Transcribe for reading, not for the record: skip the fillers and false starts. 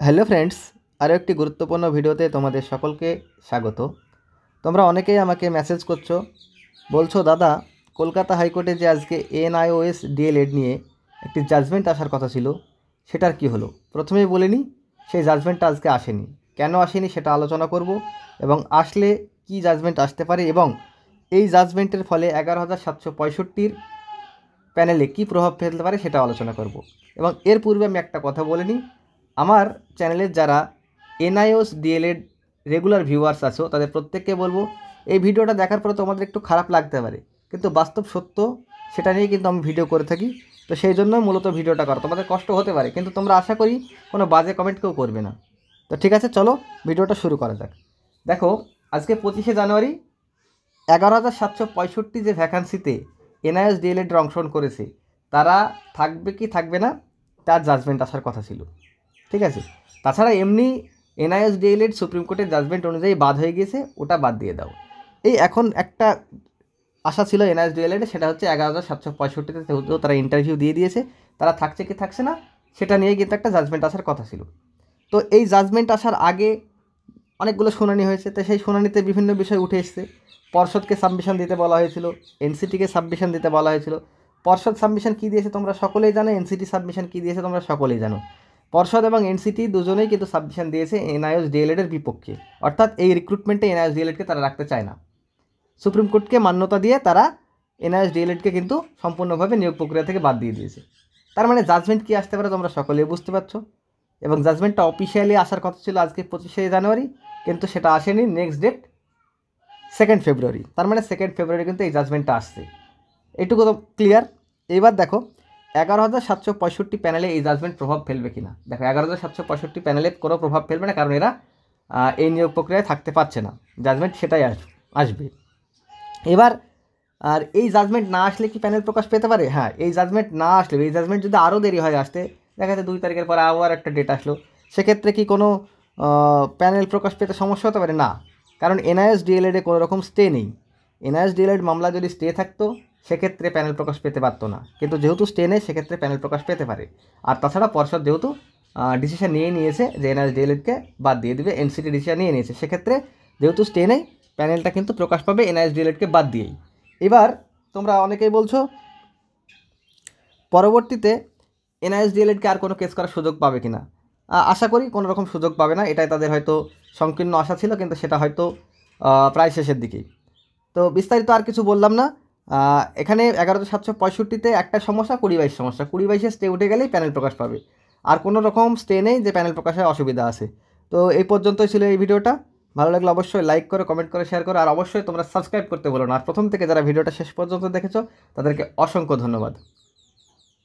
Hello friends, আরও একটি গুরুত্বপূর্ণ ভিডিওতে তোমাদের সকলকে স্বাগত। তোমরা অনেকেই আমাকে মেসেজ করছো, বলছো দাদা কলকাতা হাইকোর্টে যে আজকে এনআইওএস ডিএলএড নিয়ে একটি জাজমেন্ট আসার কথা ছিল, সেটার কি হলো। প্রথমেই বলে নিই, সেই জাজমেন্টটা আজকে আসেনি। কেন আসেনি সেটা আলোচনা করব, এবং আসলে কি জাজমেন্ট আসতে পারে, এবং এই জাজমেন্টের ফলে 11,765 প্যানেলে কী প্রভাব ফেলতে পারে সেটা আলোচনা করব। এবং এর পূর্বে আমি একটা কথা বলে নিই, আমার চ্যানেলের যারা এনআইওএস ডিএলএড রেগুলার ভিউয়ার্স আছো তাদের প্রত্যেককে বলবো, এই ভিডিওটা দেখার পরে তোমাদের একটু খারাপ লাগতে পারে, কিন্তু বাস্তব সত্য সেটা নিয়ে কিন্তু আমি ভিডিও করে থাকি। তো সেই জন্য মূলত ভিডিওটা করো, তোমাদের কষ্ট হতে পারে, কিন্তু তোমরা আশা করি কোনো বাজে কমেন্ট কেউ করবে না। তো ঠিক আছে, চলো ভিডিওটা শুরু করা যাক। দেখো, আজকে 25শে জানুয়ারি 11,765 যে ভ্যাকান্সিতে এনআইওএস ডিএলএড অংশগ্রহণ করেছে তারা থাকবে কি থাকবে না তার জাজমেন্ট আসার কথা ছিল, ঠিক আছে। তাছাড়া এমনি এনআইওএস ডিএলএড সুপ্রিম কোর্টের জাজমেন্ট অনুযায়ী বাদ হয়ে গিয়েছে, ওটা বাদ দিয়ে দাও। এই এখন একটা আশা ছিল এনআইওএস ডিএলএডে, সেটা হচ্ছে 11,765-তে যেহেতু তারা ইন্টারভিউ দিয়ে দিয়েছে, তারা থাকছে কি থাকছে না সেটা নিয়ে কিন্তু একটা জাজমেন্ট আসার কথা ছিল। তো এই জাজমেন্ট আসার আগে অনেকগুলো শুনানি হয়েছে, তো সেই শুনানিতে বিভিন্ন বিষয় উঠে এসছে। পর্ষদকে সাবমিশন দিতে বলা হয়েছিল, এনসিটিকে সাবমিশন দিতে বলা হয়েছিল। পর্ষদ সাবমিশন কী দিয়েছে তোমরা সকলেই জানো, এনসিটি সাবমিশন কী দিয়েছে তোমরা সকলেই জানো। পর্ষদ এবং এনসিটি দুজনেই কিন্তু সাবমিশন দিয়েছে এনআইওএস ডিএলএডের বিপক্ষে, অর্থাৎ এই রিক্রুটমেন্টে এনআইওএস ডিএলএডকে তারা রাখতে চায় না। সুপ্রিম কোর্টকে মান্যতা দিয়ে তারা এনআইওএস ডিএলএডকে কিন্তু সম্পূর্ণভাবে নিয়োগ প্রক্রিয়া থেকে বাদ দিয়ে দিয়েছে। তার মানে জাজমেন্ট কী আসতে পারে তোমরা সকলেই বুঝতে পারছো। এবং জাজমেন্টটা অফিসিয়ালি আসার কথা ছিল আজকে 25শে জানুয়ারি, কিন্তু সেটা আসেনি। নেক্সট ডেট 2 ফেব্রুয়ারি, তার মানে 2 ফেব্রুয়ারি কিন্তু এই জাজমেন্টটা আসছে, এটুকু তো ক্লিয়ার। এইবার দেখো 11,765 প্যানেলে এই জাজমেন্ট প্রভাব ফেলবে কিনা। দেখো 11,765 প্যানেলে কোনো প্রভাব ফেলবে না, কারণ এরা এই নিয়োগ প্রক্রিয়ায় থাকতে পারছে না। জাজমেন্ট সেটাই আসবে। এবার আর এই জাজমেন্ট না আসলে কি প্যানেল প্রকাশ পেতে পারে? হ্যাঁ, এই জাজমেন্ট না আসলে, এই জাজমেন্ট যদি আরও দেরি হয় আসতে, দেখা যাচ্ছে 2 তারিখের পরে আবার একটা ডেট আসলো, সেক্ষেত্রে কি কোনো প্যানেল প্রকাশ পেতে সমস্যা হতে পারে? না, কারণ এনআইওএস ডিএলএডে কোনো রকম স্টে নেই। এনআইওএস ডিএলএড মামলা যদি স্টে থাকতো সেক্ষেত্রে প্যানেল প্রকাশ পেতে পারতো না, কিন্তু যেহেতু স্টে নেই সেক্ষেত্রে প্যানেল প্রকাশ পেতে পারে। আর তাছাড়া পর্ষদ যেহেতু ডিসিশন নিয়ে নিয়েছে যে এনআইওএস ডিএলএডকে বাদ দিয়ে দেবে, এনসিটি ডিসিশন নিয়ে নিয়েছে, সেক্ষেত্রে যেহেতু স্টে নেই প্যানেলটা কিন্তু প্রকাশ পাবে এনআইওএস ডিএলএডকে বাদ দিয়েই। এবার তোমরা অনেকেই বলছো পরবর্তীতে এনআইওএস ডিএলএডকে আর কোনো কেস করার সুযোগ পাবে কিনা। আশা করি কোনো রকম সুযোগ পাবে না, এটাই তাদের হয়তো সংকীর্ণ আশা ছিল, কিন্তু সেটা হয়তো প্রায় শেষের দিকেই। তো বিস্তারিত আর কিছু বললাম না। এখানে 11,765-তে একটা সমস্যা, 2022 সমস্যা, 2022-এ স্টে উঠে গেলেই প্যানেল প্রকাশ পাবে। আর কোনো রকম স্টে নেই যে প্যানেল প্রকাশে অসুবিধা আছে। তো এই পর্যন্তই ছিল এই ভিডিওটা। ভালো লাগলে অবশ্যই লাইক করো, কমেন্ট করে শেয়ার করো, আর অবশ্যই তোমরা সাবস্ক্রাইব করতে বলো না। আর প্রথম থেকে যারা ভিডিওটা শেষ পর্যন্ত দেখেছো তাদেরকে অসংখ্য ধন্যবাদ।